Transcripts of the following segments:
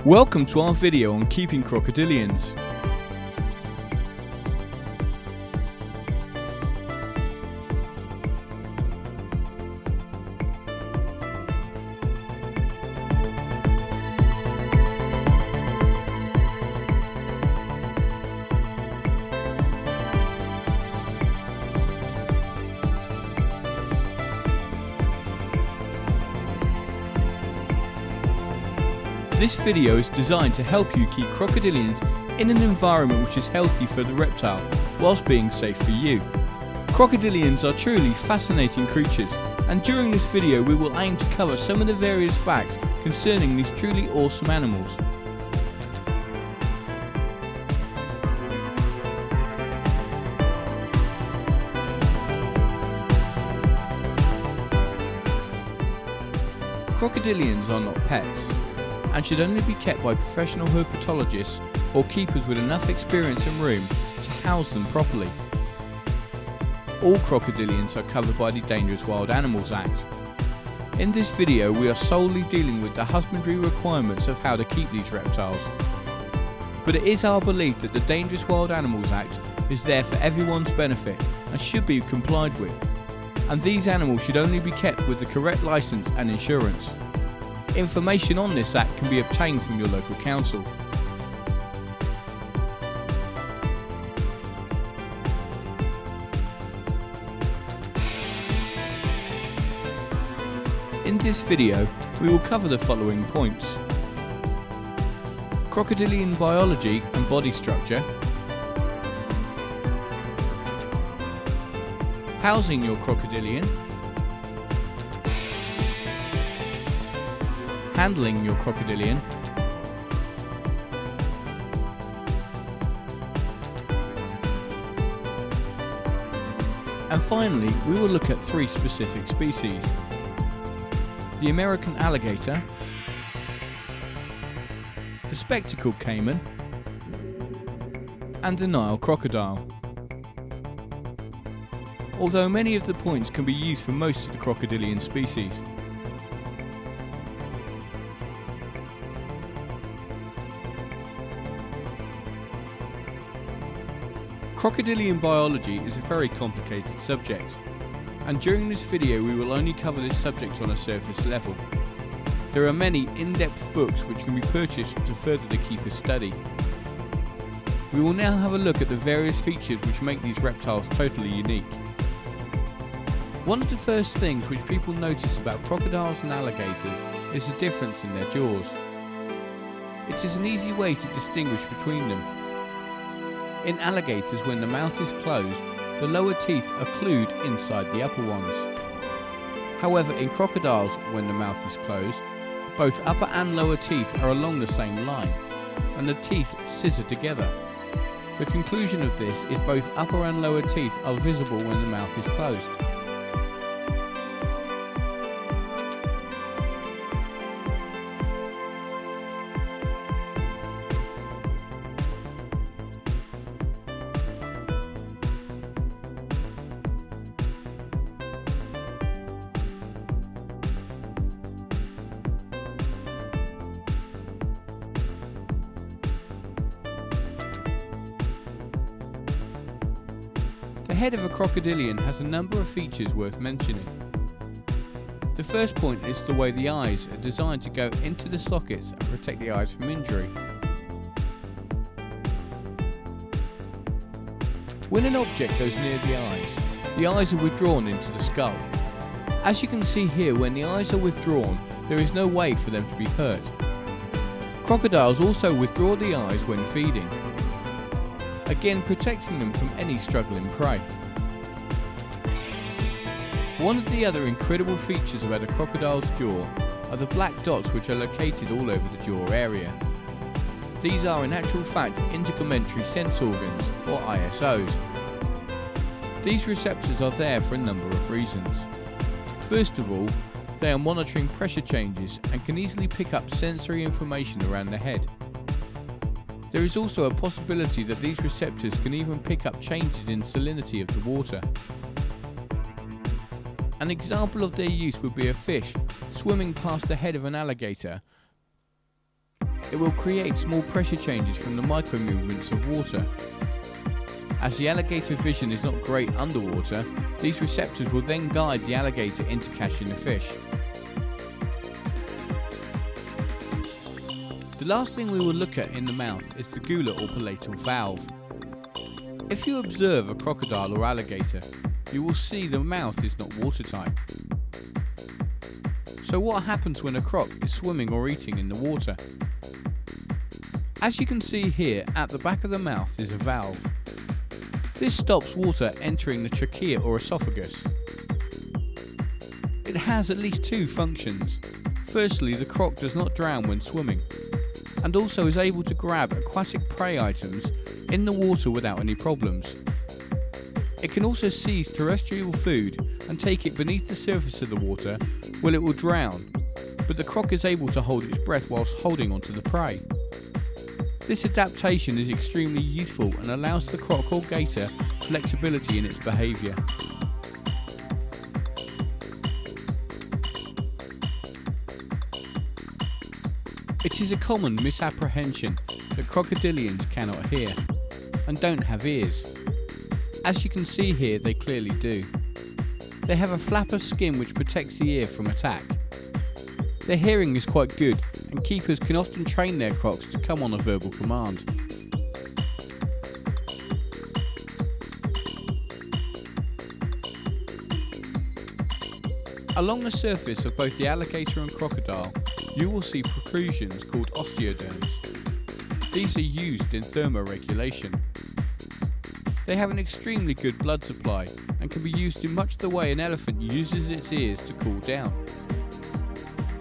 Welcome to our video on keeping crocodilians. This video is designed to help you keep crocodilians in an environment which is healthy for the reptile, whilst being safe for you. Crocodilians are truly fascinating creatures, and during this video we will aim to cover some of the various facts concerning these truly awesome animals. Crocodilians are not pets, and should only be kept by professional herpetologists or keepers with enough experience and room to house them properly. All crocodilians are covered by the Dangerous Wild Animals Act. In this video we are solely dealing with the husbandry requirements of how to keep these reptiles. But it is our belief that the Dangerous Wild Animals Act is there for everyone's benefit and should be complied with, and these animals should only be kept with the correct licence and insurance. Information on this act can be obtained from your local council. In this video, we will cover the following points: crocodilian biology and body structure, housing your crocodilian, handling your crocodilian, and finally we will look at 3 specific species: the American alligator, the spectacled caiman, and the Nile crocodile. Although many of the points can be used for most of the crocodilian species. Crocodilian biology is a very complicated subject, and during this video we will only cover this subject on a surface level. There are many in-depth books which can be purchased to further the keeper's study. We will now have a look at the various features which make these reptiles totally unique. One of the first things which people notice about crocodiles and alligators is the difference in their jaws. It is an easy way to distinguish between them. In alligators, when the mouth is closed, the lower teeth are glued inside the upper ones. However, in crocodiles, when the mouth is closed, both upper and lower teeth are along the same line, and the teeth scissor together. The conclusion of this is both upper and lower teeth are visible when the mouth is closed. The head of a crocodilian has a number of features worth mentioning. The first point is the way the eyes are designed to go into the sockets and protect the eyes from injury. When an object goes near the eyes are withdrawn into the skull. As you can see here, when the eyes are withdrawn, there is no way for them to be hurt. Crocodiles also withdraw the eyes when feeding, again protecting them from any struggling prey. One of the other incredible features about a crocodile's jaw are the black dots which are located all over the jaw area. These are in actual fact integumentary sense organs, or ISOs. These receptors are there for a number of reasons. First of all, they are monitoring pressure changes and can easily pick up sensory information around the head. There is also a possibility that these receptors can even pick up changes in salinity of the water. An example of their use would be a fish swimming past the head of an alligator it will create small pressure changes from the micro movements of water. As the alligator vision is not great underwater, these receptors will then guide the alligator into catching the fish. The last thing we will look at in the mouth is the gula or palatal valve. If you observe a crocodile or alligator, you will see the mouth is not watertight. So what happens when a croc is swimming or eating in the water? As you can see here, at the back of the mouth is a valve. This stops water entering the trachea or esophagus. It has at least two functions. Firstly, the croc does not drown when swimming, and also is able to grab aquatic prey items in the water without any problems. It can also seize terrestrial food and take it beneath the surface of the water where it will drown, but the croc is able to hold its breath whilst holding onto the prey. This adaptation is extremely useful and allows the croc or gator flexibility in its behaviour. It is a common misapprehension that crocodilians cannot hear and don't have ears. As you can see here, they clearly do. They have a flap of skin which protects the ear from attack. Their hearing is quite good, and keepers can often train their crocs to come on a verbal command. Along the surface of both the alligator and crocodile, you will see protrusions called osteoderms. These are used in thermoregulation. They have an extremely good blood supply and can be used in much the way an elephant uses its ears to cool down.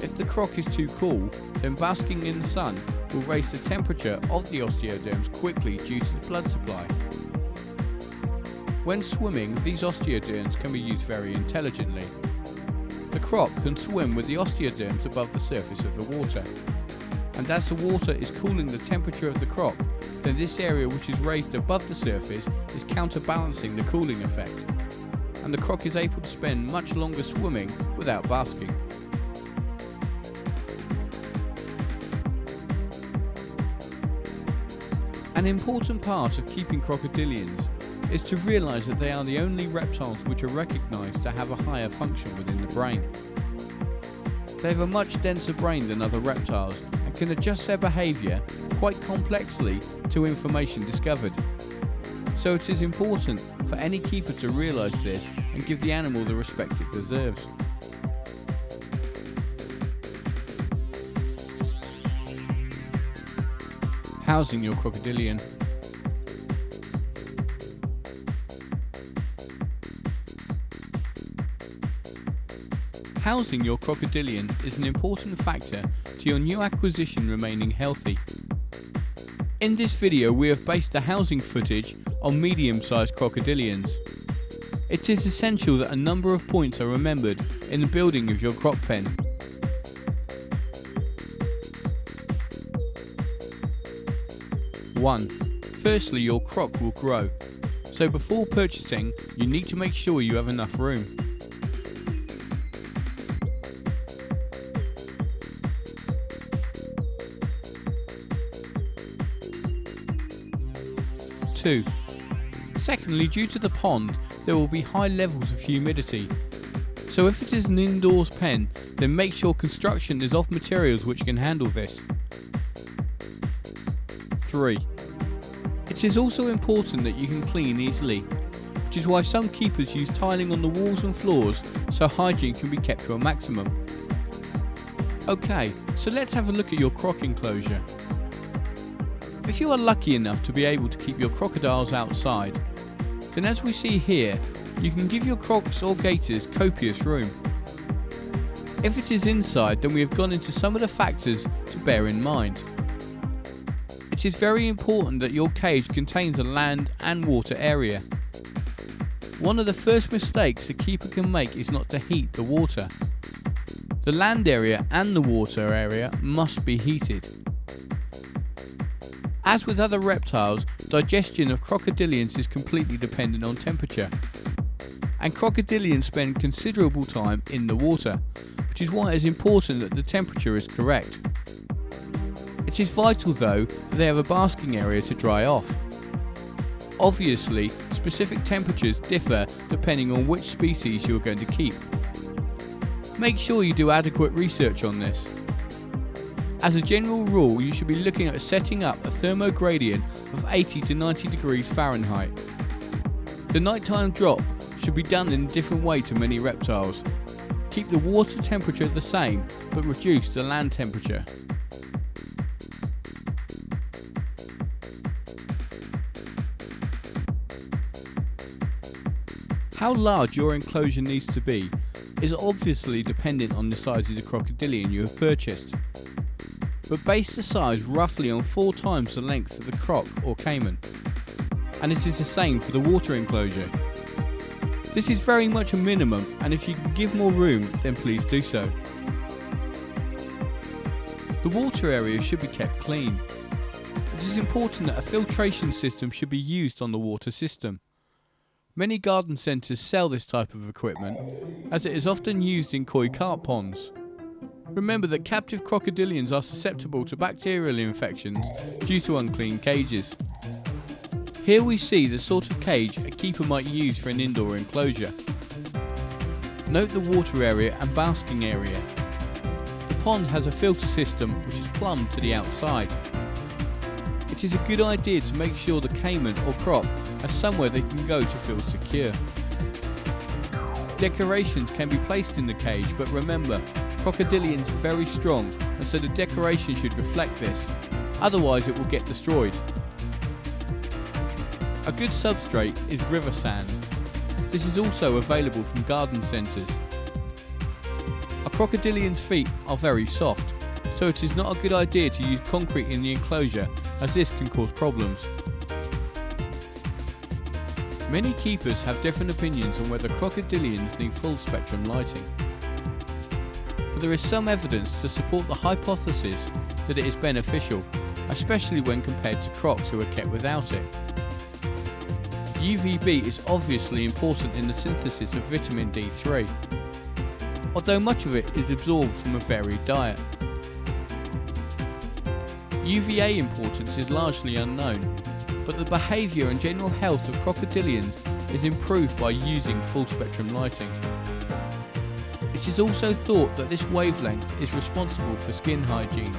If the croc is too cool, then basking in the sun will raise the temperature of the osteoderms quickly due to the blood supply. When swimming, these osteoderms can be used very intelligently. The croc can swim with the osteoderms above the surface of the water, and as the water is cooling the temperature of the croc, then this area which is raised above the surface is counterbalancing the cooling effect, and the croc is able to spend much longer swimming without basking. An important part of keeping crocodilians is to realise that they are the only reptiles which are recognised to have a higher function within the brain. They have a much denser brain than other reptiles and can adjust their behaviour quite complexly to information discovered. So it is important for any keeper to realise this and give the animal the respect it deserves. Housing your crocodilian. Housing your crocodilian is an important factor to your new acquisition remaining healthy. In this video we have based the housing footage on medium-sized crocodilians. It is essential that a number of points are remembered in the building of your croc pen. One, firstly, your croc will grow, so before purchasing you need to make sure you have enough room. 2. Secondly, due to the pond, there will be high levels of humidity. So if it is an indoors pen, then make sure construction is of materials which can handle this. 3. It is also important that you can clean easily, which is why some keepers use tiling on the walls and floors so hygiene can be kept to a maximum. Okay, so let's have a look at your croc enclosure. If you are lucky enough to be able to keep your crocodiles outside, then as we see here, you can give your crocs or gators copious room. If it is inside, then we have gone into some of the factors to bear in mind. It is very important that your cage contains a land and water area. One of the first mistakes a keeper can make is not to heat the water. The land area and the water area must be heated. As with other reptiles, digestion of crocodilians is completely dependent on temperature. And crocodilians spend considerable time in the water, which is why it is important that the temperature is correct. It It is vital though that they have a basking area to dry off. Obviously, specific temperatures differ depending on which species you are going to keep. Make sure you do adequate research on this. As a general rule, you should be looking at setting up a thermogradient of 80 to 90 degrees Fahrenheit. The nighttime drop should be done in a different way to many reptiles. Keep the water temperature the same, but reduce the land temperature. How large your enclosure needs to be is obviously dependent on the size of the crocodilian you have purchased, but base the size roughly on 4 times the length of the croc or caiman, and it is the same for the water enclosure. This is very much a minimum, and if you can give more room then please do so. The water area should be kept clean. It is important that a filtration system should be used on the water system. Many garden centres sell this type of equipment as it is often used in koi carp ponds. Remember that captive crocodilians are susceptible to bacterial infections due to unclean cages. Here we see the sort of cage a keeper might use for an indoor enclosure. Note the water area and basking area. The pond has a filter system which is plumbed to the outside. It is a good idea to make sure the caiman or croc has somewhere they can go to feel secure. Decorations can be placed in the cage, but remember, crocodilians are very strong and so the decoration should reflect this, otherwise it will get destroyed. A good substrate is river sand. This is also available from garden centres. A crocodilian's feet are very soft, so it is not a good idea to use concrete in the enclosure as this can cause problems. Many keepers have different opinions on whether crocodilians need full spectrum lighting, but there is some evidence to support the hypothesis that it is beneficial, especially when compared to crocs who are kept without it. UVB is obviously important in the synthesis of vitamin D3, although much of it is absorbed from a varied diet. UVA importance is largely unknown, but the behaviour and general health of crocodilians is improved by using full spectrum lighting. It is also thought that this wavelength is responsible for skin hygiene.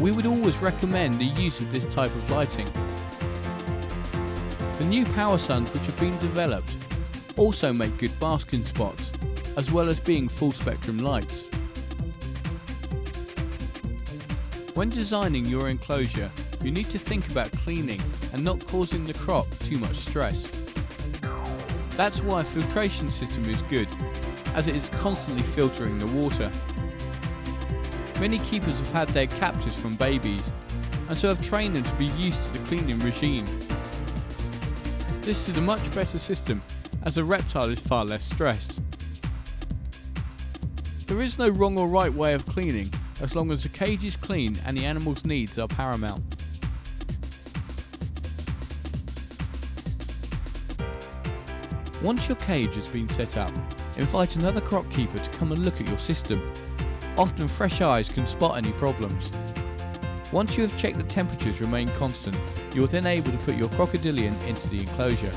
We would always recommend the use of this type of lighting. The new power suns which have been developed also make good basking spots, as well as being full spectrum lights. When designing your enclosure, you need to think about cleaning and not causing the croc too much stress. That's why a filtration system is good, as it is constantly filtering the water. Many keepers have had their captives from babies, and so have trained them to be used to the cleaning regime. This is a much better system, as the reptile is far less stressed. There is no wrong or right way of cleaning, as long as the cage is clean and the animal's needs are paramount. Once your cage has been set up, invite another croc keeper to come and look at your system. Often fresh eyes can spot any problems. Once you have checked the temperatures remain constant, you are then able to put your crocodilian into the enclosure.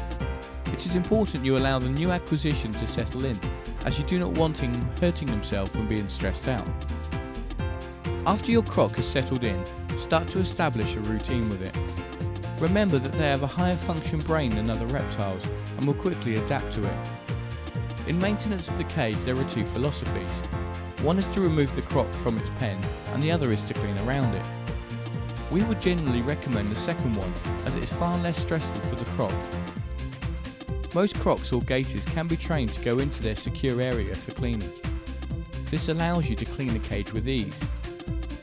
It is important you allow the new acquisition to settle in, as you do not want him hurting himself and being stressed out. After your croc has settled in, start to establish a routine with it. Remember that they have a higher function brain than other reptiles and will quickly adapt to it. In maintenance of the cage there are 2 philosophies. One is to remove the croc from its pen and the other is to clean around it. We would generally recommend the second one, as it is far less stressful for the croc. Most crocs or gators can be trained to go into their secure area for cleaning. This allows you to clean the cage with ease.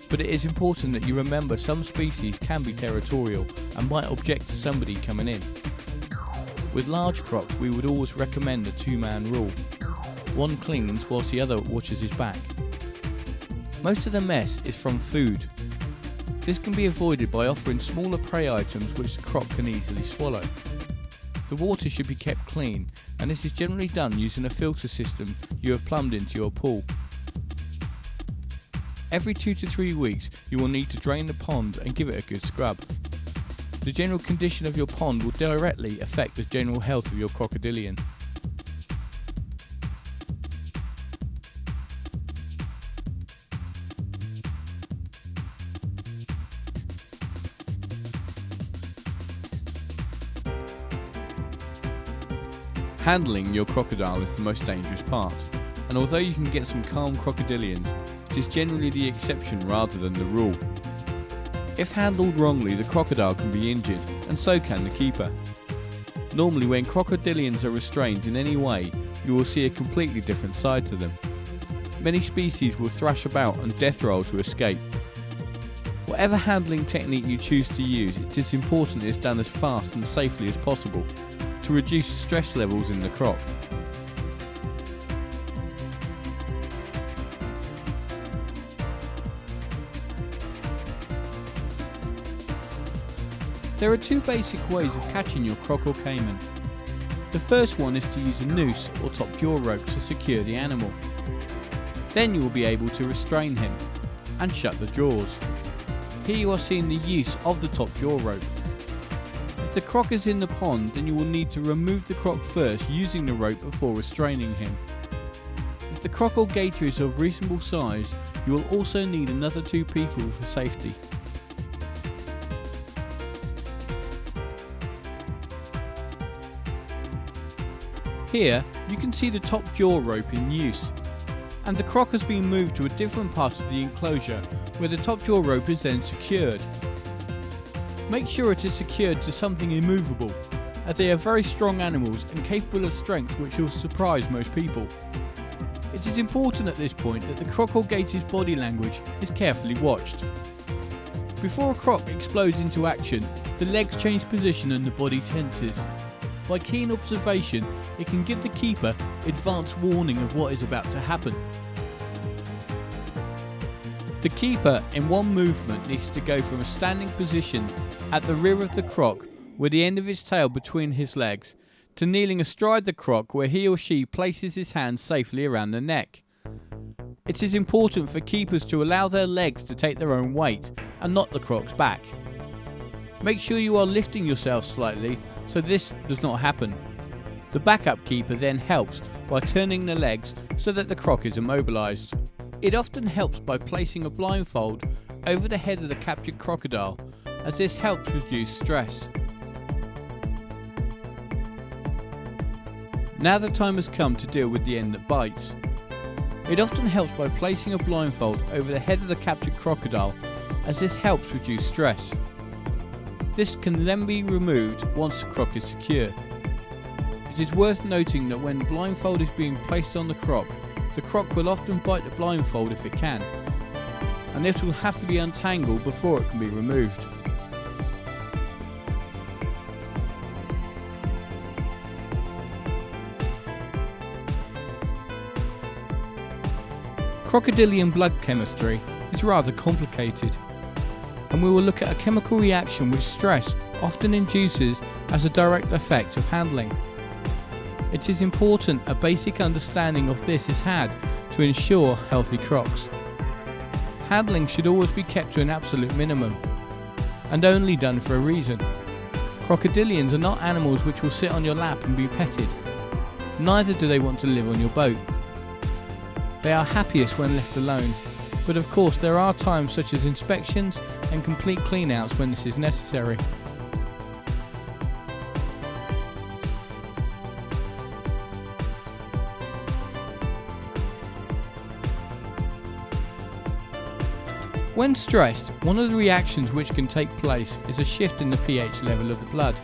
But it is important that you remember some species can be territorial and might object to somebody coming in. With large crocs we would always recommend the 2-man rule. One cleans whilst the other watches his back. Most of the mess is from food. This can be avoided by offering smaller prey items which the croc can easily swallow. The water should be kept clean, and this is generally done using a filter system you have plumbed into your pool. Every 2 to 3 weeks you will need to drain the pond and give it a good scrub. The general condition of your pond will directly affect the general health of your crocodilian. Handling your crocodile is the most dangerous part, and although you can get some calm crocodilians, it is generally the exception rather than the rule. If handled wrongly, the crocodile can be injured, and so can the keeper. Normally when crocodilians are restrained in any way, you will see a completely different side to them. Many species will thrash about and death roll to escape. Whatever handling technique you choose to use, it is important it is done as fast and safely as possible to reduce stress levels in the croc. There are two basic ways of catching your croc or caiman. The first one is to use a noose or top jaw rope to secure the animal. Then you will be able to restrain him and shut the jaws. Here you are seeing the use of the top jaw rope. If the croc is in the pond, then you will need to remove the croc first using the rope before restraining him. If the croc or gator is of reasonable size, you will also need another 2 people for safety. Here you can see the top jaw rope in use, and the croc has been moved to a different part of the enclosure where the top jaw rope is then secured. Make sure it is secured to something immovable, as they are very strong animals and capable of strength which will surprise most people. It is important at this point that the croc or gator's body language is carefully watched. Before a croc explodes into action, the legs change position and the body tenses. By keen observation, it can give the keeper advance warning of what is about to happen. The keeper in one movement needs to go from a standing position at the rear of the croc with the end of his tail between his legs to kneeling astride the croc where he or she places his hands safely around the neck. It is important for keepers to allow their legs to take their own weight and not the croc's back. Make sure you are lifting yourself slightly so this does not happen. The backup keeper then helps by turning the legs so that the croc is immobilized. It often helps by placing a blindfold over the head of the captured crocodile, as this helps reduce stress. Now the time has come to deal with the end that bites. It often helps by placing a blindfold over the head of the captured crocodile, as this helps reduce stress. This can then be removed once the croc is secure. It is worth noting that when the blindfold is being placed on the croc will often bite the blindfold if it can, and this will have to be untangled before it can be removed. Crocodilian blood chemistry is rather complicated, and we will look at a chemical reaction which stress often induces as a direct effect of handling. It is important a basic understanding of this is had to ensure healthy crocs. Handling should always be kept to an absolute minimum, and only done for a reason. Crocodilians are not animals which will sit on your lap and be petted. Neither do they want to live on your boat. They are happiest when left alone, but of course there are times such as inspections and complete clean-outs when this is necessary. When stressed, one of the reactions which can take place is a shift in the pH level of the blood.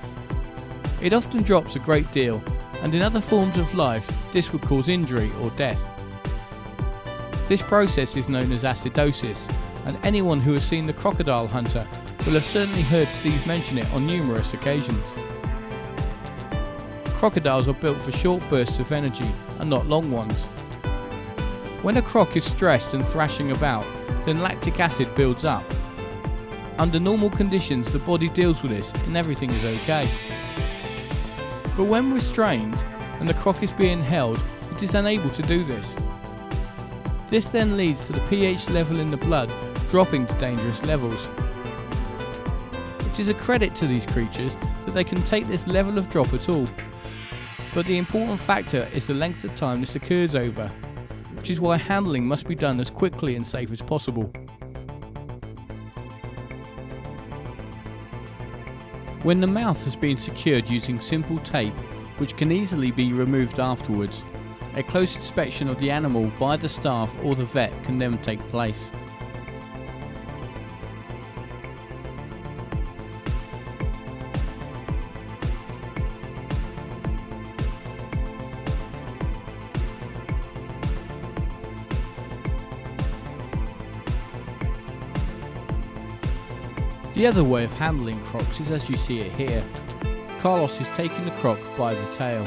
It often drops a great deal, and in other forms of life this would cause injury or death. This process is known as acidosis, and anyone who has seen The Crocodile Hunter will have certainly heard Steve mention it on numerous occasions. Crocodiles are built for short bursts of energy and not long ones. When a croc is stressed and thrashing about, then lactic acid builds up. Under normal conditions the body deals with this and everything is okay. But when restrained and the croc is being held, it is unable to do this. This then leads to the pH level in the blood dropping to dangerous levels. It is a credit to these creatures that they can take this level of drop at all. But the important factor is the length of time this occurs over, which is why handling must be done as quickly and safe as possible. When the mouth has been secured using simple tape, which can easily be removed afterwards, a close inspection of the animal by the staff or the vet can then take place. The other way of handling crocs is as you see it here. Carlos is taking the croc by the tail,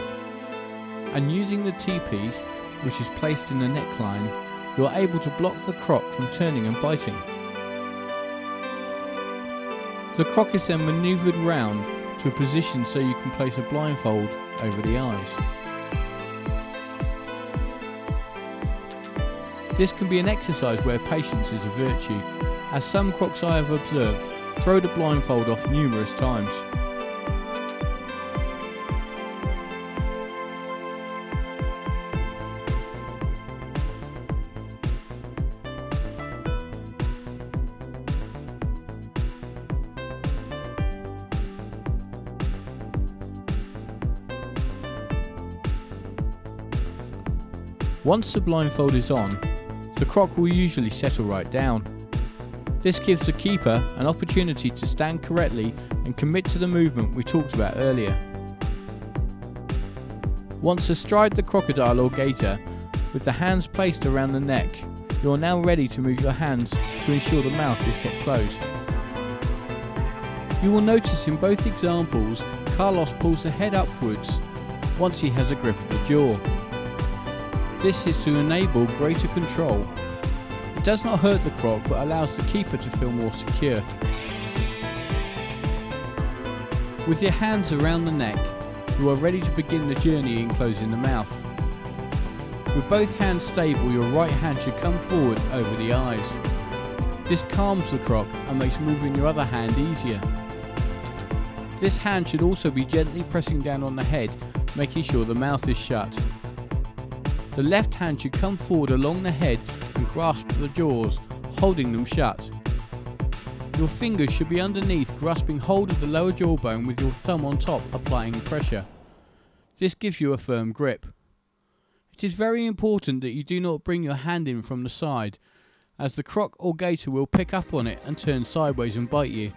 and using the T-piece, which is placed in the neckline, you are able to block the croc from turning and biting. The croc is then manoeuvred round to a position so you can place a blindfold over the eyes. This can be an exercise where patience is a virtue, as some crocs I have observed throw the blindfold off numerous times. Once the blindfold is on, the croc will usually settle right down. This gives the keeper an opportunity to stand correctly and commit to the movement we talked about earlier. Once astride the crocodile or gator, with the hands placed around the neck, you are now ready to move your hands to ensure the mouth is kept closed. You will notice in both examples, Carlos pulls the head upwards once he has a grip of the jaw. This is to enable greater control. It does not hurt the croc but allows the keeper to feel more secure. With your hands around the neck, you are ready to begin the journey in closing the mouth. With both hands stable, your right hand should come forward over the eyes. This calms the croc and makes moving your other hand easier. This hand should also be gently pressing down on the head, making sure the mouth is shut. The left hand should come forward along the head and grasp the jaws, holding them shut. Your fingers should be underneath, grasping hold of the lower jawbone with your thumb on top, applying pressure. This gives you a firm grip. It is very important that you do not bring your hand in from the side, as the croc or gator will pick up on it and turn sideways and bite you.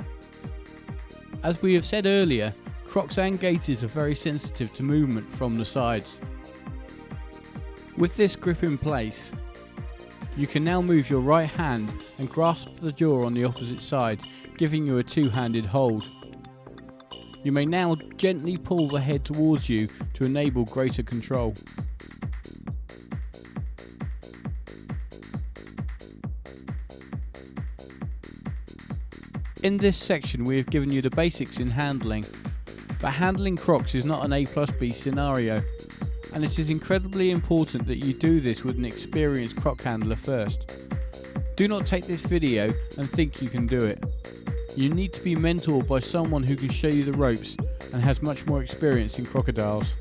As we have said earlier, crocs and gators are very sensitive to movement from the sides. With this grip in place, you can now move your right hand and grasp the jaw on the opposite side, giving you a two-handed hold. You may now gently pull the head towards you to enable greater control. In this section we have given you the basics in handling, but handling crocs is not an A+B scenario, and it is incredibly important that you do this with an experienced croc handler first. Do not take this video and think you can do it. You need to be mentored by someone who can show you the ropes and has much more experience in crocodiles.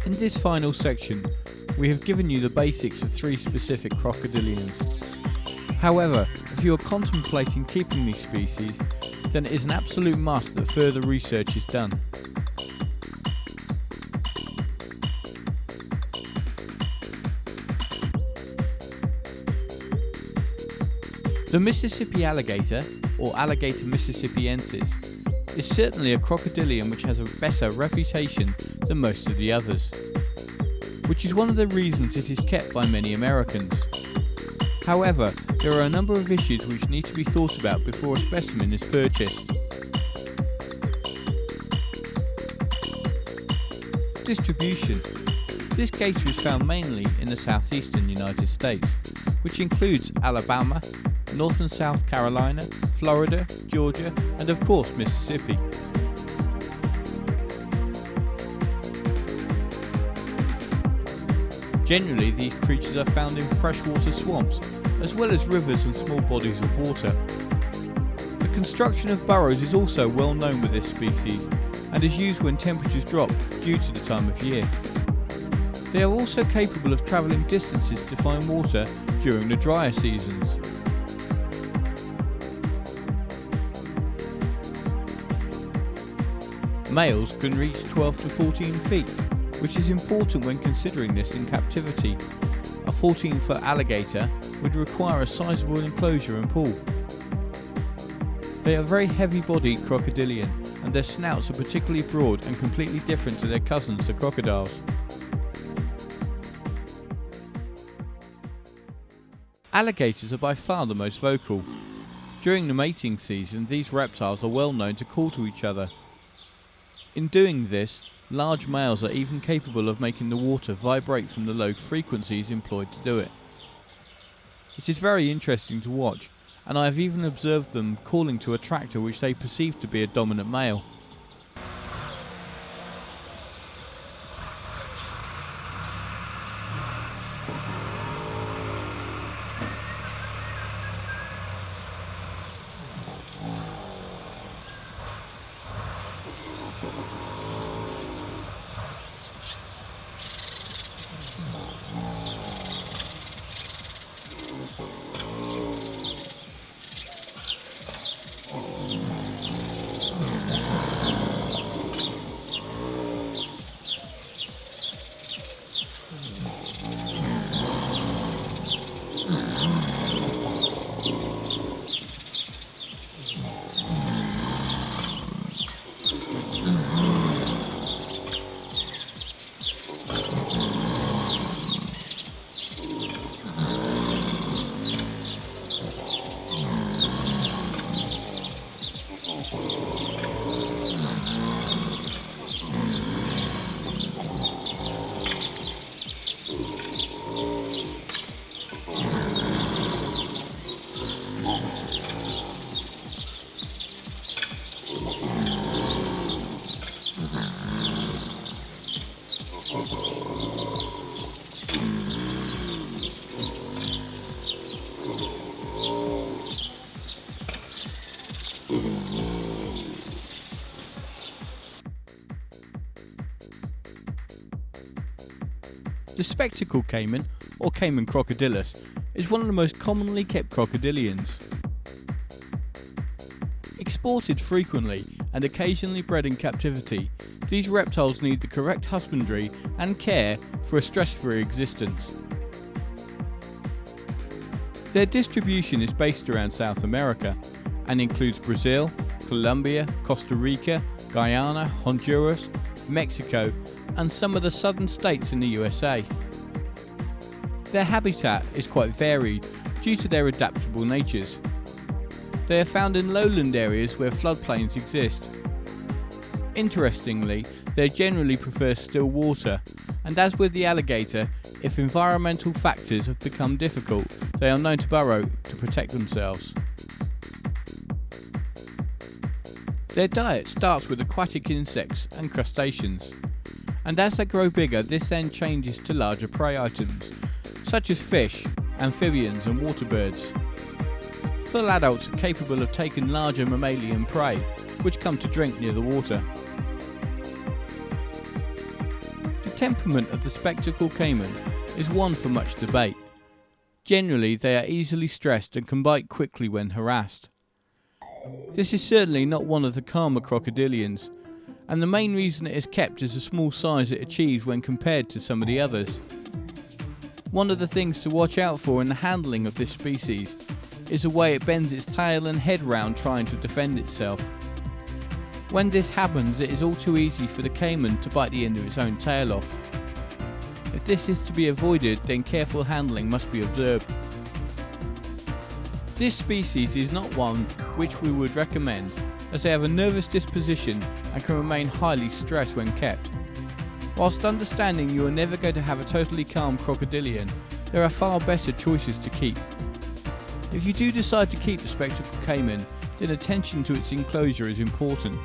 In this final section, we have given you the basics of 3 specific crocodilians. However, if you are contemplating keeping these species, then it is an absolute must that further research is done. The Mississippi alligator, or Alligator mississippiensis, is certainly a crocodilian which has a better reputation than most of the others, which is one of the reasons it is kept by many Americans. However, there are a number of issues which need to be thought about before a specimen is purchased. Distribution. This gator is found mainly in the southeastern United States, which includes Alabama, North and South Carolina, Florida, Georgia, and of course Mississippi. Generally, these creatures are found in freshwater swamps, as well as rivers and small bodies of water. The construction of burrows is also well known with this species, and is used when temperatures drop due to the time of year. They are also capable of travelling distances to find water during the drier seasons. Males can reach 12 to 14 feet, which is important when considering this in captivity. A 14-foot alligator would require a sizable enclosure and pool. They are very heavy-bodied crocodilian, and their snouts are particularly broad and completely different to their cousins, the crocodiles. Alligators are by far the most vocal. During the mating season, these reptiles are well known to call to each other. In doing this, large males are even capable of making the water vibrate from the low frequencies employed to do it. It is very interesting to watch, and I have even observed them calling to a tractor which they perceive to be a dominant male. The spectacled caiman, or Caiman crocodilus, is one of the most commonly kept crocodilians. Exported frequently and occasionally bred in captivity, these reptiles need the correct husbandry and care for a stress-free existence. Their distribution is based around South America and includes Brazil, Colombia, Costa Rica, Guyana, Honduras, Mexico, and some of the southern states in the USA. Their habitat is quite varied due to their adaptable natures. They are found in lowland areas where floodplains exist. Interestingly, they generally prefer still water, and as with the alligator, if environmental factors have become difficult, they are known to burrow to protect themselves. Their diet starts with aquatic insects and crustaceans, and as they grow bigger, this then changes to larger prey items, such as fish, amphibians and water birds. Full adults are capable of taking larger mammalian prey, which come to drink near the water. The temperament of the spectacled caiman is one for much debate. Generally, they are easily stressed and can bite quickly when harassed. This is certainly not one of the calmer crocodilians, and the main reason it is kept is the small size it achieves when compared to some of the others. One of the things to watch out for in the handling of this species is the way it bends its tail and head round trying to defend itself. When this happens, it is all too easy for the caiman to bite the end of its own tail off. If this is to be avoided, then careful handling must be observed. This species is not one which we would recommend, as they have a nervous disposition and can remain highly stressed when kept. Whilst understanding you are never going to have a totally calm crocodilian, there are far better choices to keep. If you do decide to keep the spectacled caiman, then attention to its enclosure is important.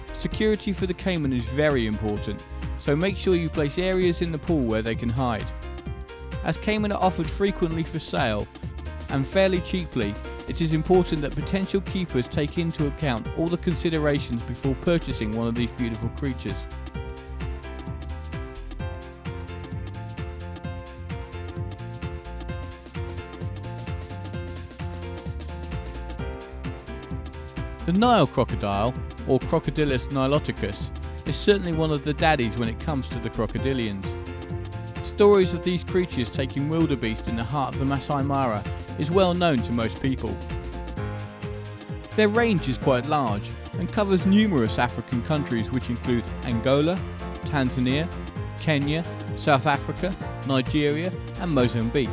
Security for the caiman is very important, so make sure you place areas in the pool where they can hide. As caiman are offered frequently for sale and fairly cheaply, it is important that potential keepers take into account all the considerations before purchasing one of these beautiful creatures. The Nile crocodile, or Crocodilus niloticus, is certainly one of the daddies when it comes to the crocodilians. Stories of these creatures taking wildebeest in the heart of the Masai Mara is well known to most people. Their range is quite large and covers numerous African countries which include Angola, Tanzania, Kenya, South Africa, Nigeria and Mozambique.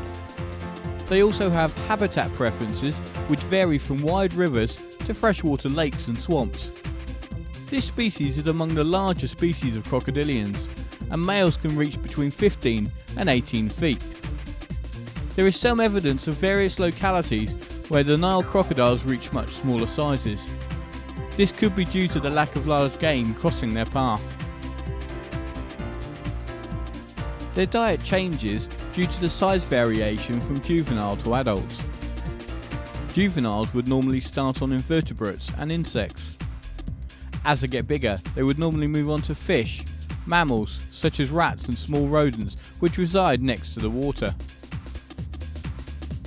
They also have habitat preferences which vary from wide rivers to freshwater lakes and swamps. This species is among the larger species of crocodilians, and males can reach between 15 and 18 feet. There is some evidence of various localities where the Nile crocodiles reach much smaller sizes. This could be due to the lack of large game crossing their path. Their diet changes due to the size variation from juvenile to adults. Juveniles would normally start on invertebrates and insects. As they get bigger, they would normally move on to fish, mammals such as rats and small rodents which reside next to the water.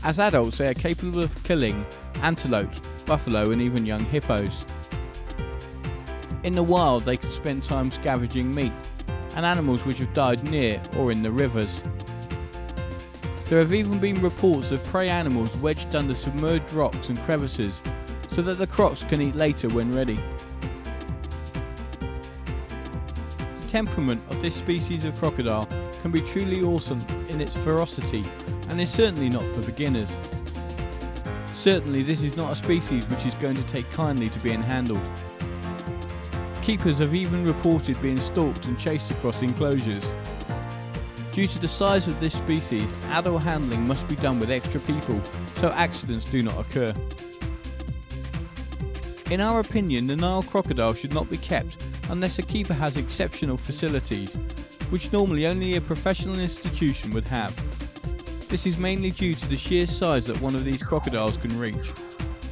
As adults, they are capable of killing antelopes, buffalo and even young hippos. In the wild, they can spend time scavenging meat and animals which have died near or in the rivers. There have even been reports of prey animals wedged under submerged rocks and crevices so that the crocs can eat later when ready. The temperament of this species of crocodile can be truly awesome in its ferocity and is certainly not for beginners. Certainly this is not a species which is going to take kindly to being handled. Keepers have even reported being stalked and chased across enclosures. Due to the size of this species, adult handling must be done with extra people so accidents do not occur. In our opinion, the Nile crocodile should not be kept unless a keeper has exceptional facilities, which normally only a professional institution would have. This is mainly due to the sheer size that one of these crocodiles can reach.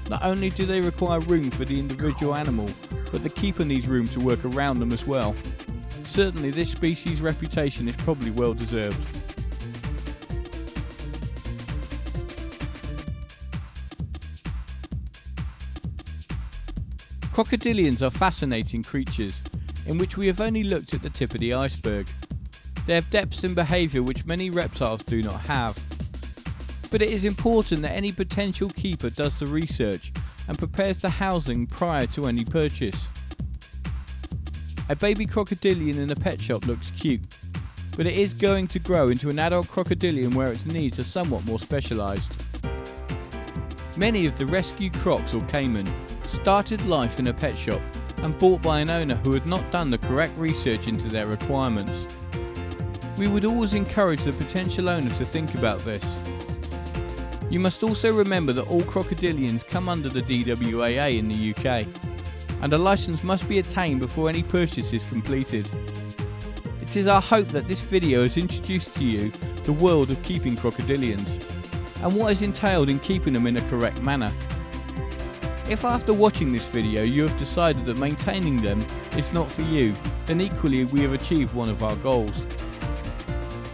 Not only do they require room for the individual animal, but the keeper needs room to work around them as well. Certainly this species' reputation is probably well deserved. Crocodilians are fascinating creatures, in which we have only looked at the tip of the iceberg. They have depths in behaviour which many reptiles do not have. But it is important that any potential keeper does the research and prepares the housing prior to any purchase. A baby crocodilian in a pet shop looks cute, but it is going to grow into an adult crocodilian where its needs are somewhat more specialised. Many of the rescue crocs or caiman started life in a pet shop and bought by an owner who had not done the correct research into their requirements. We would always encourage the potential owner to think about this. You must also remember that all crocodilians come under the DWAA in the UK, and a licence must be attained before any purchase is completed. It is our hope that this video has introduced to you the world of keeping crocodilians, and what is entailed in keeping them in a correct manner. If after watching this video you have decided that maintaining them is not for you, then equally we have achieved one of our goals.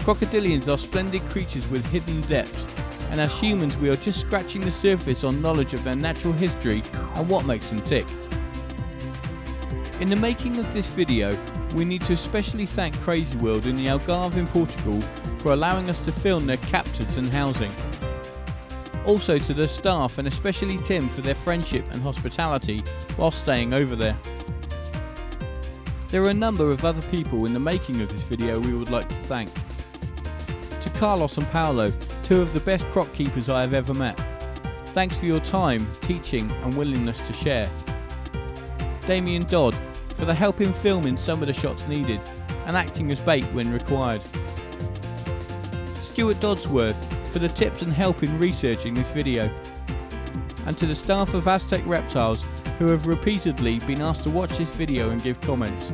Crocodilians are splendid creatures with hidden depths, and as humans we are just scratching the surface on knowledge of their natural history and what makes them tick. In the making of this video, we need to especially thank Crazy World in the Algarve in Portugal for allowing us to film their captures and housing. Also to the staff and especially Tim for their friendship and hospitality while staying over there. There are a number of other people in the making of this video we would like to thank. To Carlos and Paolo, two of the best croc keepers I have ever met. Thanks for your time, teaching and willingness to share. Damien Dodd, for the help in filming some of the shots needed and acting as bait when required. Stuart Dodsworth, for the tips and help in researching this video. And to the staff of Aztec Reptiles who have repeatedly been asked to watch this video and give comments.